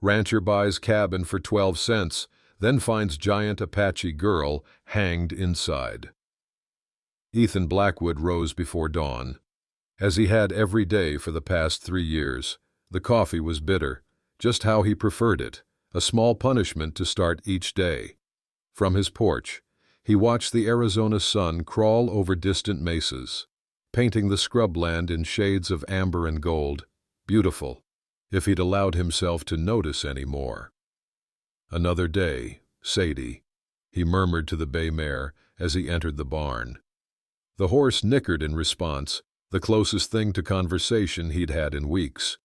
Rancher buys cabin for 12 cents, then finds giant Apache girl hanged inside. Ethan Blackwood rose before dawn. As he had every day for the past 3 years, the coffee was bitter, just how he preferred it, a small punishment to start each day. From his porch, he watched the Arizona sun crawl over distant mesas, painting the scrubland in shades of amber and gold. Beautiful, if he'd allowed himself to notice any more. "Another day, Sadie," he murmured to the bay mare as he entered the barn. The horse nickered in response, the closest thing to conversation he'd had in weeks.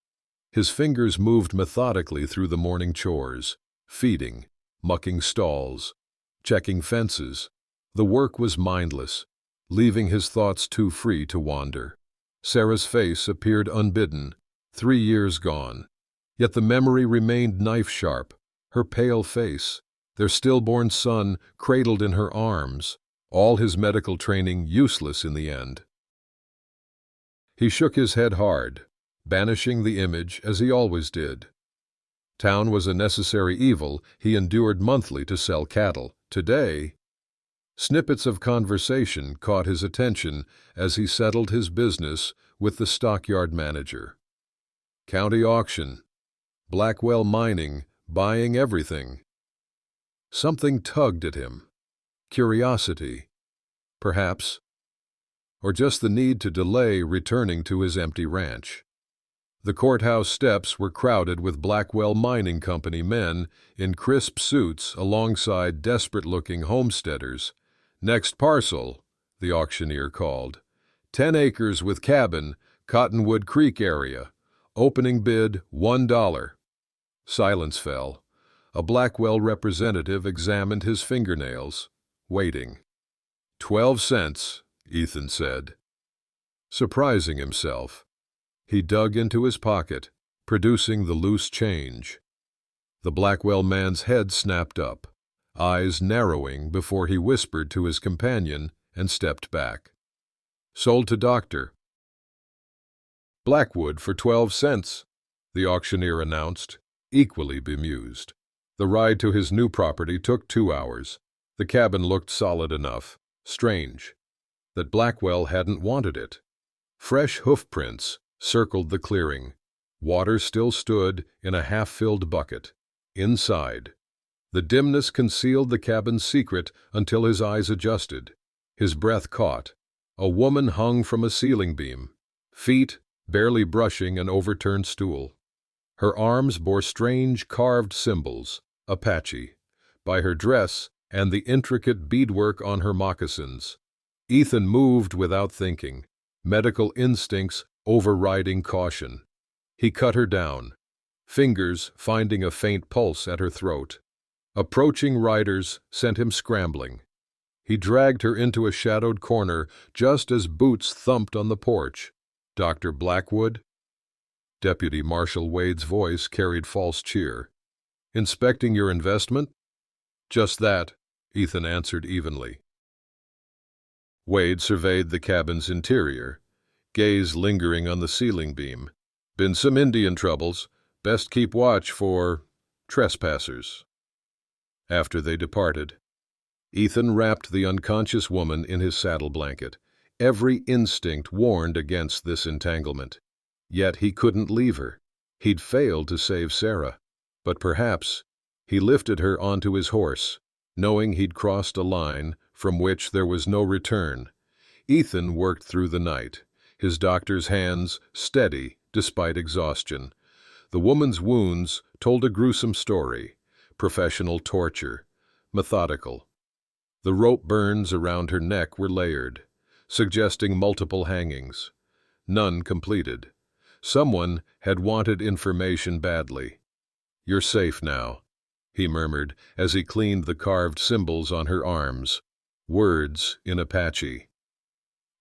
His fingers moved methodically through the morning chores, feeding, mucking stalls, checking fences. The work was mindless, leaving his thoughts too free to wander. Sarah's face appeared unbidden, 3 years gone. Yet the memory remained knife-sharp, her pale face, their stillborn son cradled in her arms, all his medical training useless in the end. He shook his head hard, banishing the image as he always did. Town was a necessary evil he endured monthly to sell cattle. Today, snippets of conversation caught his attention as he settled his business with the stockyard manager. County auction, Blackwell Mining, buying everything. Something tugged at him. Curiosity, perhaps, or just the need to delay returning to his empty ranch. The courthouse steps were crowded with Blackwell Mining Company men in crisp suits alongside desperate-looking homesteaders. "Next parcel," the auctioneer called. 10 acres with cabin, Cottonwood Creek area. Opening bid, $1. Silence fell. A Blackwell representative examined his fingernails, waiting. 12 cents, Ethan said. Surprising himself, he dug into his pocket, producing the loose change. The Blackwell man's head snapped up, eyes narrowing before he whispered to his companion and stepped back. "Sold to doctor." "Blackwood for 12 cents, the auctioneer announced, equally bemused. The ride to his new property took 2 hours. The cabin looked solid enough. Strange that Blackwell hadn't wanted it. Fresh hoofprints circled the clearing. Water still stood in a half-filled bucket. Inside, the dimness concealed the cabin's secret until his eyes adjusted. His breath caught. A woman hung from a ceiling beam, feet barely brushing an overturned stool. Her arms bore strange carved symbols, Apache, by her dress and the intricate beadwork on her moccasins. Ethan moved without thinking, medical instincts overriding caution. He cut her down, fingers finding a faint pulse at her throat. Approaching riders sent him scrambling. He dragged her into a shadowed corner just as boots thumped on the porch. "Dr. Blackwood?" Deputy Marshal Wade's voice carried false cheer. "Inspecting your investment?" "Just that," Ethan answered evenly. Wade surveyed the cabin's interior, gaze lingering on the ceiling beam. "Been some Indian troubles. Best keep watch for trespassers." After they departed, Ethan wrapped the unconscious woman in his saddle blanket. Every instinct warned against this entanglement. Yet he couldn't leave her. He'd failed to save Sarah. But perhaps he lifted her onto his horse, knowing he'd crossed a line from which there was no return. Ethan worked through the night, his doctor's hands steady despite exhaustion. The woman's wounds told a gruesome story, professional torture, methodical. The rope burns around her neck were layered, suggesting multiple hangings, none completed. Someone had wanted information badly. "You're safe now," he murmured as he cleaned the carved symbols on her arms, words in Apache.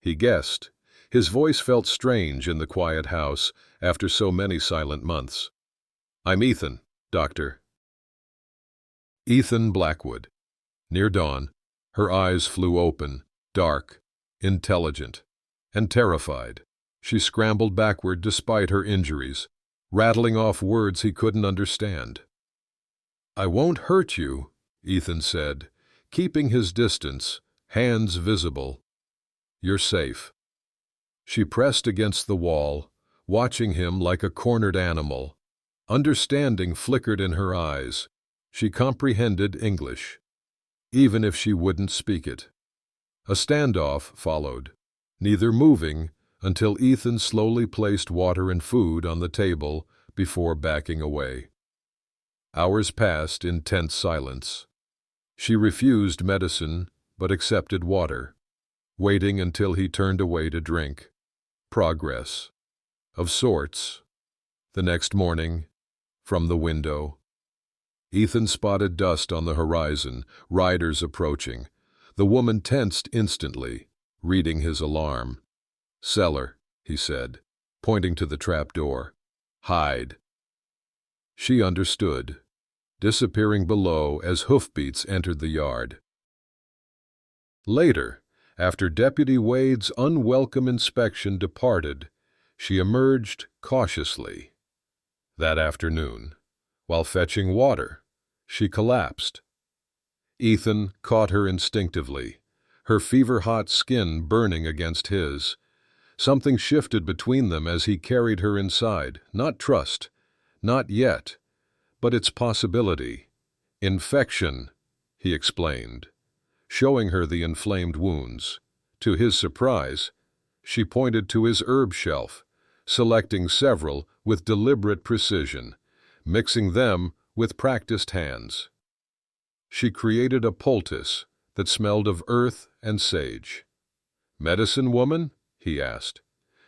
He guessed. His voice felt strange in the quiet house after so many silent months. "I'm Ethan, doctor." Ethan Blackwood. Near dawn, her eyes flew open, dark, intelligent, and terrified. She scrambled backward despite her injuries, rattling off words he couldn't understand. "I won't hurt you," Ethan said, keeping his distance, hands visible. "You're safe." She pressed against the wall, watching him like a cornered animal. Understanding flickered in her eyes. She comprehended English, even if she wouldn't speak it. A standoff followed, neither moving until Ethan slowly placed water and food on the table before backing away. Hours passed in tense silence. She refused medicine, but accepted water, waiting until he turned away to drink. Progress. Of sorts. The next morning, from the window, Ethan spotted dust on the horizon, riders approaching. The woman tensed instantly, reading his alarm. "Cellar," he said, pointing to the trap door. "Hide." She understood, disappearing below as hoofbeats entered the yard. Later, after Deputy Wade's unwelcome inspection departed, she emerged cautiously. That afternoon, while fetching water, she collapsed. Ethan caught her instinctively, her fever-hot skin burning against his. Something shifted between them as he carried her inside. Not trust, not yet, but its possibility. "Infection," he explained, showing her the inflamed wounds. To his surprise, she pointed to his herb shelf, selecting several with deliberate precision, mixing them with practiced hands. She created a poultice that smelled of earth and sage. "Medicine woman?" he asked.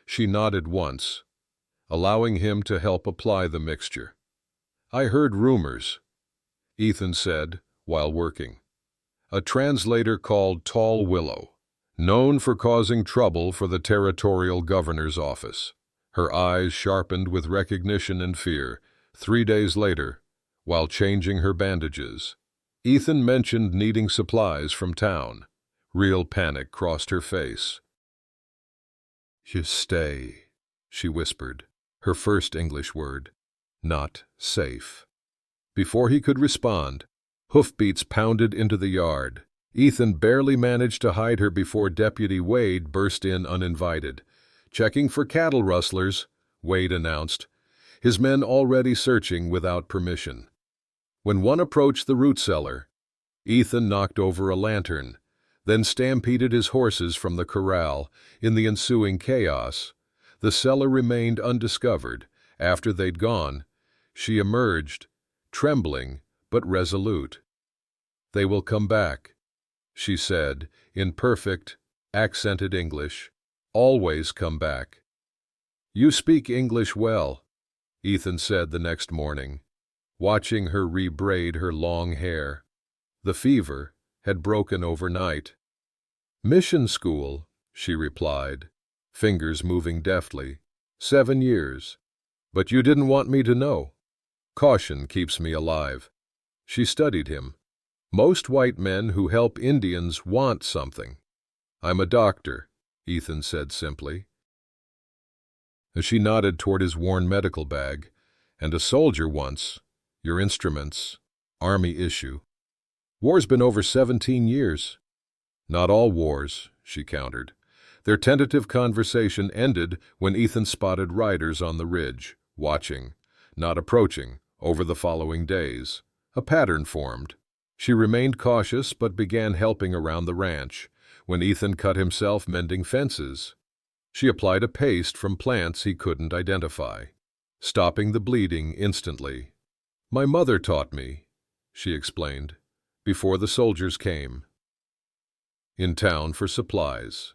She nodded once, allowing him to help apply the mixture. "I heard rumors," Ethan said while working. "A translator called Tall Willow, known for causing trouble for the territorial governor's office." Her eyes sharpened with recognition and fear. 3 days later, while changing her bandages, Ethan mentioned needing supplies from town. Real panic crossed her face. "You stay," she whispered, her first English word. "Not safe." Before he could respond, hoofbeats pounded into the yard. Ethan barely managed to hide her before Deputy Wade burst in uninvited. "Checking for cattle rustlers," Wade announced, his men already searching without permission. When one approached the root cellar, Ethan knocked over a lantern, then stampeded his horses from the corral. In the ensuing chaos, the cellar remained undiscovered. After they'd gone, she emerged, trembling but resolute. "They will come back," she said in perfect, accented English. "Always come back." "You speak English well," Ethan said the next morning, watching her rebraid her long hair. The fever had broken overnight. "Mission school," she replied, fingers moving deftly. 7 years. But you didn't want me to know. Caution keeps me alive." She studied him. "Most white men who help Indians want something." "I'm a doctor," Ethan said simply. As she nodded toward his worn medical bag, "And a soldier once. Your instruments. Army issue." "War's been over 17 years. "Not all wars," she countered. Their tentative conversation ended when Ethan spotted riders on the ridge, watching, not approaching, over the following days. A pattern formed. She remained cautious but began helping around the ranch, when Ethan cut himself mending fences. She applied a paste from plants he couldn't identify, stopping the bleeding instantly. "My mother taught me," she explained, "before the soldiers came." In town for supplies.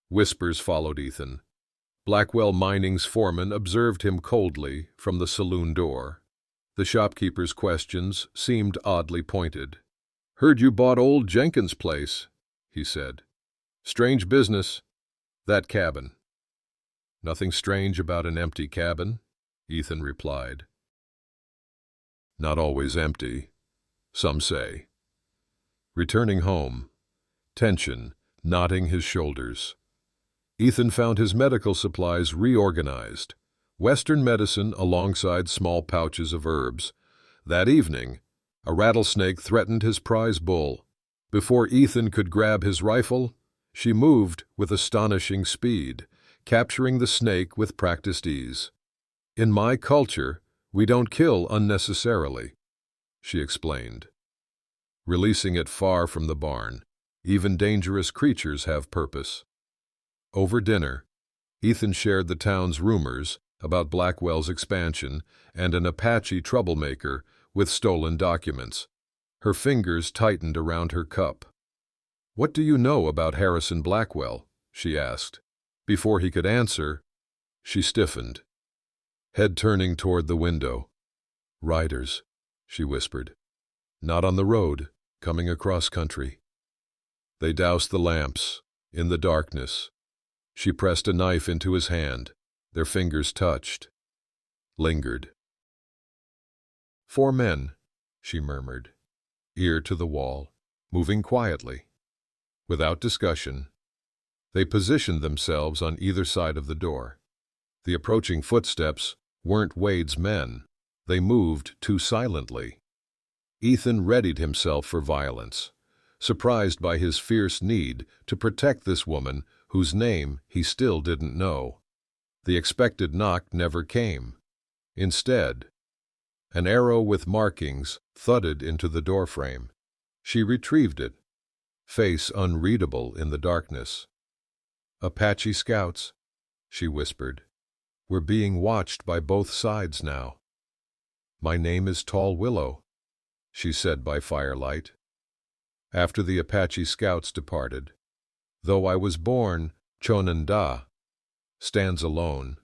Whispers followed Ethan. Blackwell Mining's foreman observed him coldly from the saloon door. The shopkeeper's questions seemed oddly pointed. "Heard you bought old Jenkins' place," he said. "Strange business. That cabin." "Nothing strange about an empty cabin," Ethan replied. "Not always empty, some say." Returning home, tension knotting his shoulders, Ethan found his medical supplies reorganized, Western medicine alongside small pouches of herbs. That evening, a rattlesnake threatened his prize bull. Before Ethan could grab his rifle, she moved with astonishing speed, capturing the snake with practiced ease. "In my culture, we don't kill unnecessarily," she explained, releasing it far from the barn. Even dangerous creatures have purpose. Over dinner, Ethan shared the town's rumors about Blackwell's expansion and an Apache troublemaker with stolen documents. Her fingers tightened around her cup. "What do you know about Harrison Blackwell?" she asked. Before he could answer, she stiffened, head turning toward the window. "Riders," she whispered. "Not on the road, coming across country." They doused the lamps. In the darkness, she pressed a knife into his hand. Their fingers touched, lingered. "4 men," she murmured, ear to the wall, moving quietly. Without discussion, they positioned themselves on either side of the door. The approaching footsteps weren't Wade's men. They moved too silently. Ethan readied himself for violence, surprised by his fierce need to protect this woman whose name he still didn't know. The expected knock never came. Instead, an arrow with markings thudded into the doorframe. She retrieved it, face unreadable in the darkness. "Apache scouts," she whispered. "We're being watched by both sides now." "My name is Tall Willow," she said by firelight. After the Apache scouts departed, "Though I was born Chonanda, stands alone."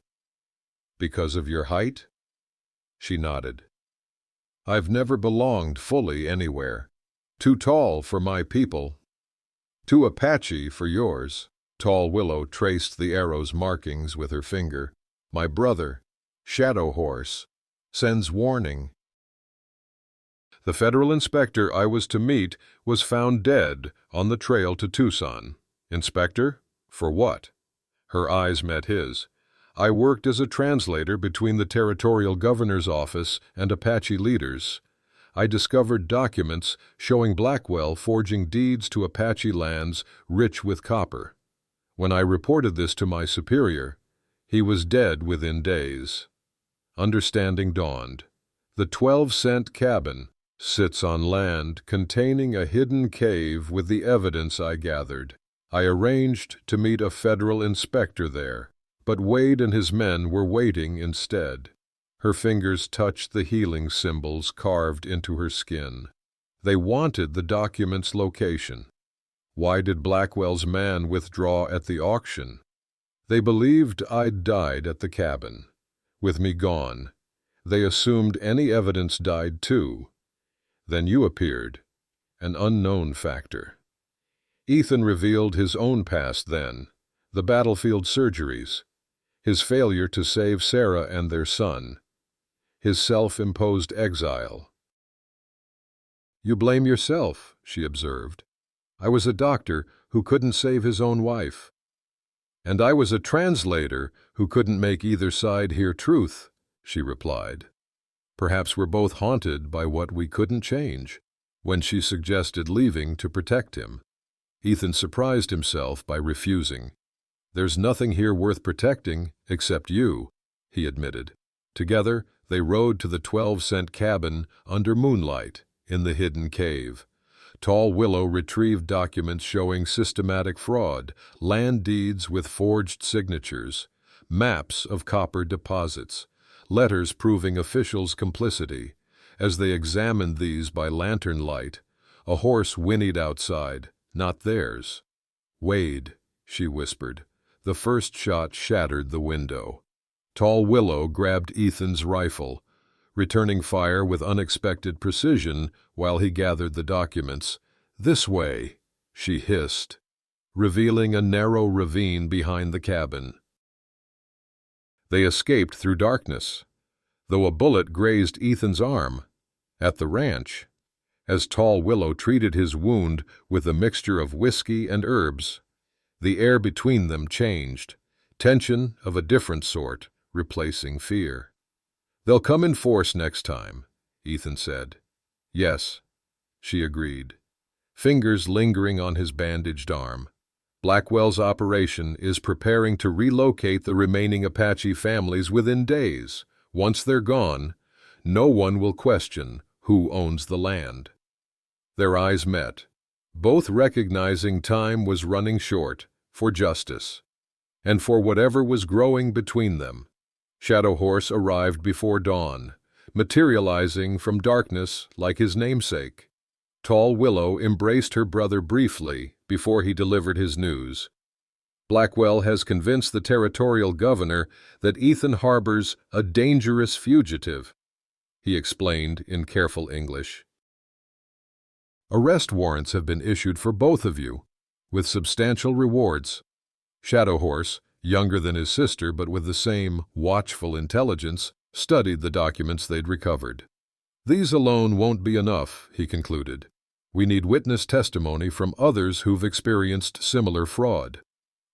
"Because of your height?" She nodded. "I've never belonged fully anywhere. Too tall for my people. Too Apache for yours." Tall Willow traced the arrow's markings with her finger. "My brother, Shadow Horse, sends warning. The federal inspector I was to meet was found dead on the trail to Tucson." "Inspector? For what?" Her eyes met his. "I worked as a translator between the territorial governor's office and Apache leaders. I discovered documents showing Blackwell forging deeds to Apache lands rich with copper. When I reported this to my superior, he was dead within days." Understanding dawned. "The 12-cent cabin sits on land containing a hidden cave with the evidence I gathered. I arranged to meet a federal inspector there, but Wade and his men were waiting instead." Her fingers touched the healing symbols carved into her skin. "They wanted the document's location. Why did Blackwell's man withdraw at the auction? They believed I'd died at the cabin. With me gone, they assumed any evidence died too. Then you appeared, an unknown factor." Ethan revealed his own past then, the battlefield surgeries, his failure to save Sarah and their son, his self-imposed exile. "You blame yourself," she observed. "I was a doctor who couldn't save his own wife. And I was a translator who couldn't make either side hear truth," she replied. "Perhaps we're both haunted by what we couldn't change." When she suggested leaving to protect him, Ethan surprised himself by refusing. "There's nothing here worth protecting except you," he admitted. Together, they rode to the 12-cent cabin under moonlight in the hidden cave. Tall Willow retrieved documents showing systematic fraud, land deeds with forged signatures, maps of copper deposits, letters proving officials' complicity. As they examined these by lantern light, a horse whinnied outside, not theirs. "Wade," she whispered. The first shot shattered the window. Tall Willow grabbed Ethan's rifle, returning fire with unexpected precision while he gathered the documents. "This way," she hissed, revealing a narrow ravine behind the cabin. They escaped through darkness, though a bullet grazed Ethan's arm. At the ranch, as Tall Willow treated his wound with a mixture of whiskey and herbs, the air between them changed. Tension of a different sort, replacing fear. "They'll come in force next time," Ethan said. "Yes," she agreed, fingers lingering on his bandaged arm. "Blackwell's operation is preparing to relocate the remaining Apache families within days. Once they're gone, no one will question who owns the land." Their eyes met, both recognizing time was running short for justice and for whatever was growing between them. Shadow Horse arrived before dawn, materializing from darkness like his namesake. Tall Willow embraced her brother briefly before he delivered his news. "Blackwell has convinced the territorial governor that Ethan harbors a dangerous fugitive," he explained in careful English. "Arrest warrants have been issued for both of you, with substantial rewards." Shadow Horse, younger than his sister but with the same watchful intelligence, studied the documents they'd recovered. "These alone won't be enough," he concluded. "We need witness testimony from others who've experienced similar fraud."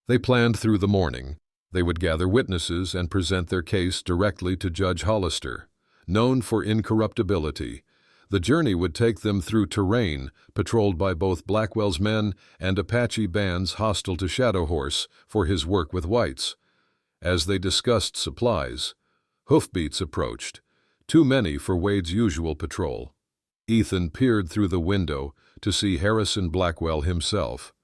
They planned through the morning. They would gather witnesses and present their case directly to Judge Hollister. Known for incorruptibility, the journey would take them through terrain patrolled by both Blackwell's men and Apache bands hostile to Shadow Horse for his work with whites. As they discussed supplies, hoofbeats approached, too many for Wade's usual patrol. Ethan peered through the window to see Harrison Blackwell himself,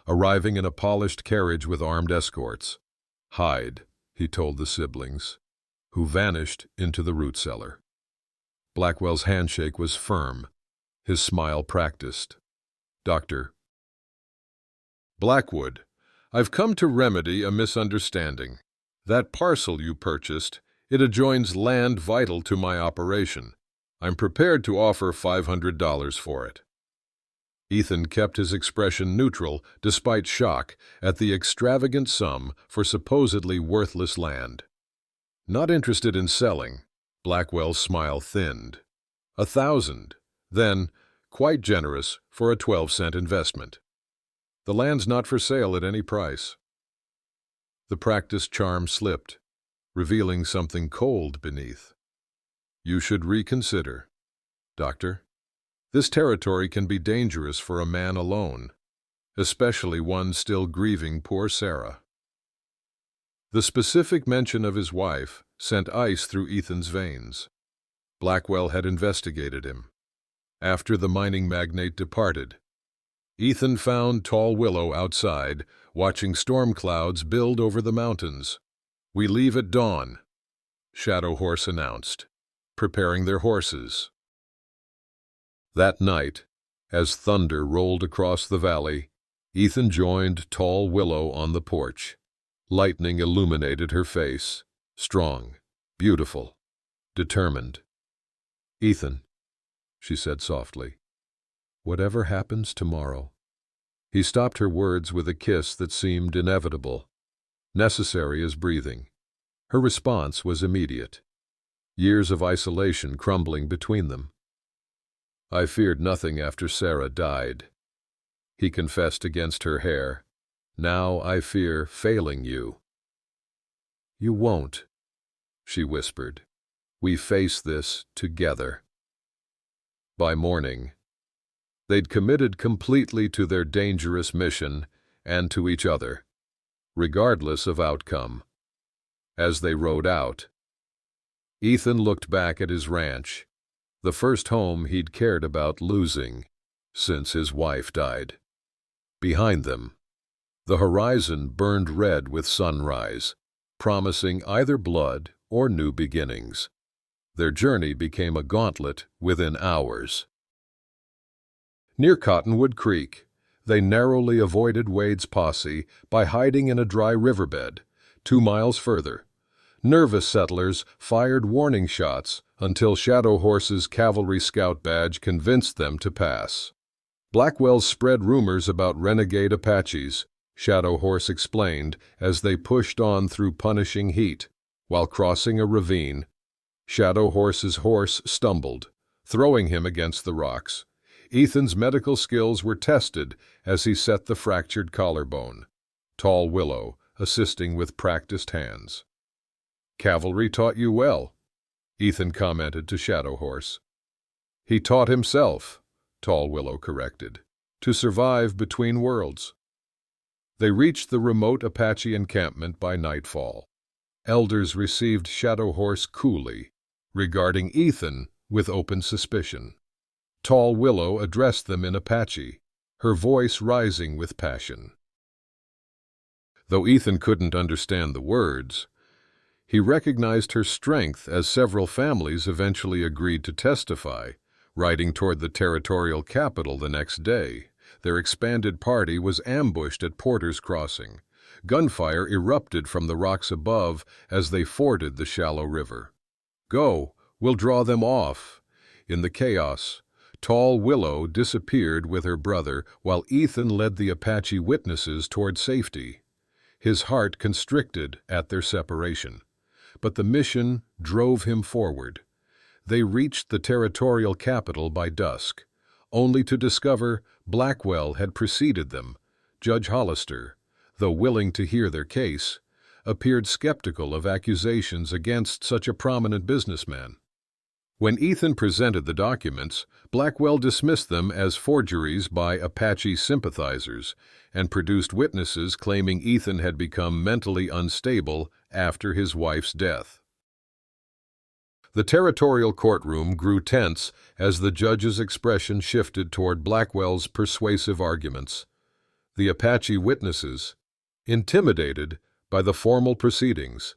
arriving in a polished carriage with armed escorts. "Hide," he told the siblings, who vanished into the root cellar. Blackwell's handshake was firm, his smile practiced. "Doctor." "Blackwood, I've come to remedy a misunderstanding. That parcel you purchased, it adjoins land vital to my operation. I'm prepared to offer $500 for it." Ethan kept his expression neutral despite shock at the extravagant sum for supposedly worthless land. "Not interested in selling." Blackwell's smile thinned. "1,000, then, quite generous for a 12-cent investment. The land's not for sale at any price." The practiced charm slipped, revealing something cold beneath. "You should reconsider, Doctor. This territory can be dangerous for a man alone, especially one still grieving poor Sarah." The specific mention of his wife sent ice through Ethan's veins. Blackwell had investigated him. After the mining magnate departed, Ethan found Tall Willow outside, watching storm clouds build over the mountains. "We leave at dawn," Shadow Horse announced, preparing their horses. That night, as thunder rolled across the valley, Ethan joined Tall Willow on the porch. Lightning illuminated her face, strong, beautiful, determined. "Ethan," she said softly, "whatever happens tomorrow." He stopped her words with a kiss that seemed inevitable, necessary as breathing. Her response was immediate, years of isolation crumbling between them. "I feared nothing after Sarah died," he confessed against her hair. "Now I fear failing you." "You won't," she whispered. "We face this together." By morning, they'd committed completely to their dangerous mission and to each other, regardless of outcome. As they rode out, Ethan looked back at his ranch, the first home he'd cared about losing since his wife died. Behind them, the horizon burned red with sunrise, promising either blood or new beginnings. Their journey became a gauntlet within hours. Near Cottonwood Creek, they narrowly avoided Wade's posse by hiding in a dry riverbed. 2 miles further, nervous settlers fired warning shots until Shadow Horse's cavalry scout badge convinced them to pass. Blackwell spread rumors about renegade Apaches, Shadow Horse explained as they pushed on through punishing heat. While crossing a ravine, Shadow Horse's horse stumbled, throwing him against the rocks. Ethan's medical skills were tested as he set the fractured collarbone, Tall Willow assisting with practiced hands. "Cavalry taught you well," Ethan commented to Shadow Horse. "He taught himself," Tall Willow corrected, "to survive between worlds." They reached the remote Apache encampment by nightfall. Elders received Shadow Horse coolly, regarding Ethan with open suspicion. Tall Willow addressed them in Apache, her voice rising with passion. Though Ethan couldn't understand the words, he recognized her strength as several families eventually agreed to testify, riding toward the territorial capital the next day. Their expanded party was ambushed at Porter's Crossing. Gunfire erupted from the rocks above as they forded the shallow river. "Go, we'll draw them off." In the chaos, Tall Willow disappeared with her brother while Ethan led the Apache witnesses toward safety. His heart constricted at their separation, but the mission drove him forward. They reached the territorial capital by dusk, only to discover Blackwell had preceded them. Judge Hollister, though willing to hear their case, appeared skeptical of accusations against such a prominent businessman. When Ethan presented the documents, Blackwell dismissed them as forgeries by Apache sympathizers and produced witnesses claiming Ethan had become mentally unstable after his wife's death. The territorial courtroom grew tense as the judge's expression shifted toward Blackwell's persuasive arguments. The Apache witnesses, intimidated by the formal proceedings,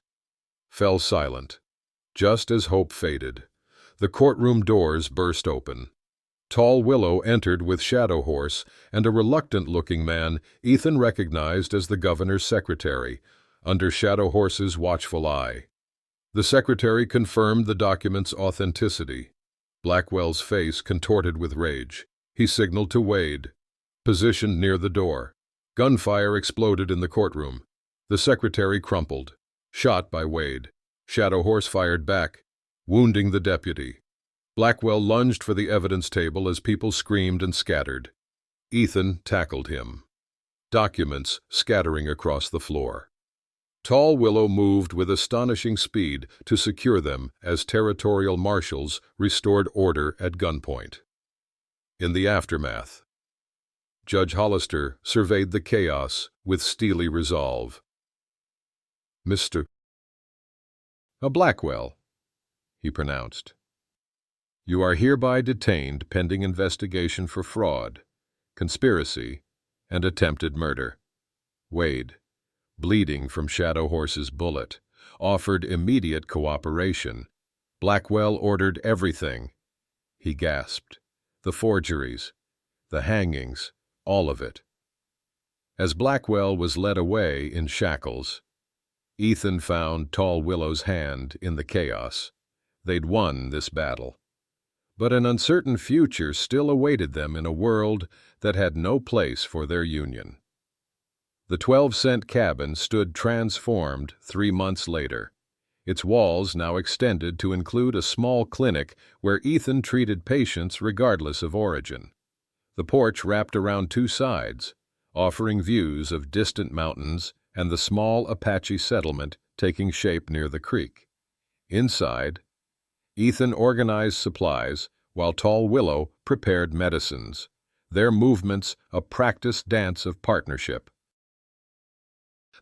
fell silent. Just as hope faded, the courtroom doors burst open. Tall Willow entered with Shadow Horse and a reluctant-looking man Ethan recognized as the governor's secretary, under Shadow Horse's watchful eye. The secretary confirmed the document's authenticity. Blackwell's face contorted with rage. He signaled to Wade, positioned near the door. Gunfire exploded in the courtroom. The secretary crumpled, shot by Wade. Shadow Horse fired back, wounding the deputy. Blackwell lunged for the evidence table as people screamed and scattered. Ethan tackled him, documents scattering across the floor. Tall Willow moved with astonishing speed to secure them as territorial marshals restored order at gunpoint. In the aftermath, Judge Hollister surveyed the chaos with steely resolve. "Mr. Blackwell," he pronounced, "you are hereby detained pending investigation for fraud, conspiracy, and attempted murder." Wade, bleeding from Shadow Horse's bullet, offered immediate cooperation. Blackwell ordered everything. He gasped. The forgeries, the hangings, all of it. As Blackwell was led away in shackles, Ethan found Tall Willow's hand in the chaos. They'd won this battle. But an uncertain future still awaited them in a world that had no place for their union. The 12-cent cabin stood transformed 3 months later. Its walls now extended to include a small clinic where Ethan treated patients regardless of origin. The porch wrapped around 2 sides, offering views of distant mountains and the small Apache settlement taking shape near the creek. Inside, Ethan organized supplies while Tall Willow prepared medicines, their movements a practiced dance of partnership.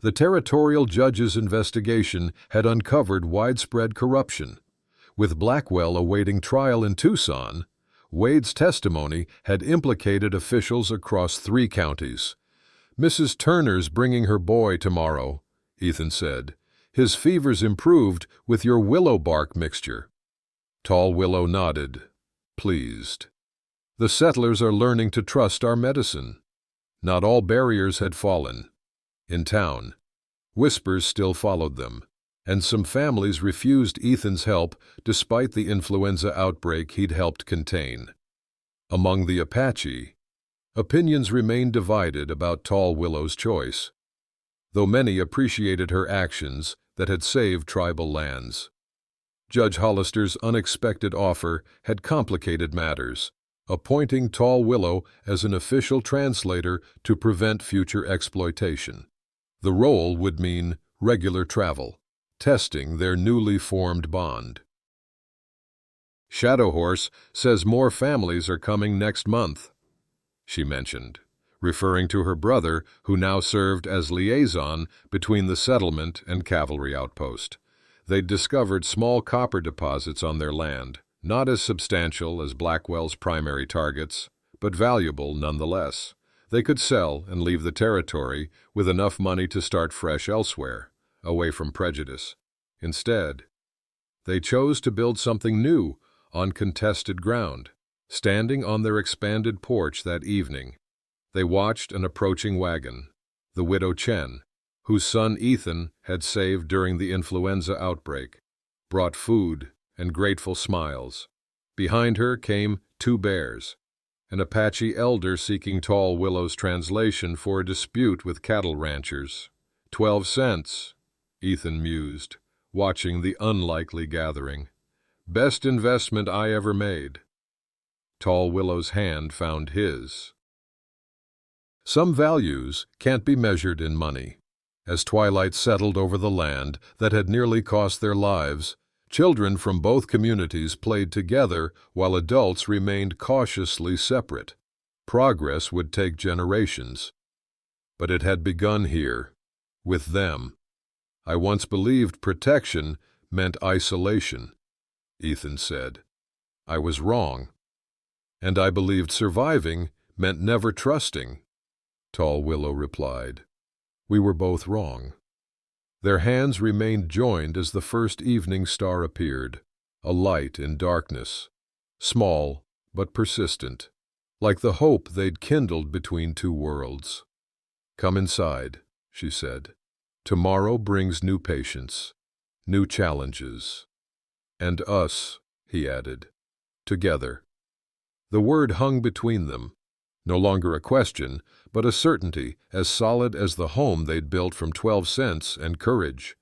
The territorial judge's investigation had uncovered widespread corruption. With Blackwell awaiting trial in Tucson, Wade's testimony had implicated officials across 3 counties. "Mrs. Turner's bringing her boy tomorrow," Ethan said. "His fever's improved with your willow bark mixture." Tall Willow nodded, pleased. The settlers are learning to trust our medicine. Not all barriers had fallen. In town, whispers still followed them, and some families refused Ethan's help despite the influenza outbreak he'd helped contain. Among the Apache, opinions remained divided about Tall Willow's choice, though many appreciated her actions that had saved tribal lands. Judge Hollister's unexpected offer had complicated matters, appointing Tall Willow as an official translator to prevent future exploitation. The role would mean regular travel, testing their newly formed bond. "Shadow Horse says more families are coming next month," she mentioned, referring to her brother, who now served as liaison between the settlement and cavalry outpost. They'd discovered small copper deposits on their land, not as substantial as Blackwell's primary targets, but valuable nonetheless. They could sell and leave the territory with enough money to start fresh elsewhere, away from prejudice. Instead, they chose to build something new on contested ground. Standing on their expanded porch that evening, they watched an approaching wagon, the widow Chen, whose son Ethan had saved during the influenza outbreak, brought food and grateful smiles. Behind her came two bears, an Apache elder seeking Tall Willow's translation for a dispute with cattle ranchers. 12 cents, Ethan mused, watching the unlikely gathering. Best investment I ever made. Tall Willow's hand found his. Some values can't be measured in money. As twilight settled over the land that had nearly cost their lives, children from both communities played together while adults remained cautiously separate. Progress would take generations. But it had begun here, with them. "I once believed protection meant isolation," Ethan said. "I was wrong. And I believed surviving meant never trusting," Tall Willow replied. "We were both wrong." Their hands remained joined as the first evening star appeared, a light in darkness, small but persistent, like the hope they'd kindled between two worlds. "Come inside," she said. "Tomorrow brings new patience, new challenges. And us," he added, "together." The word hung between them, no longer a question, but a certainty as solid as the home they'd built from 12 cents and courage.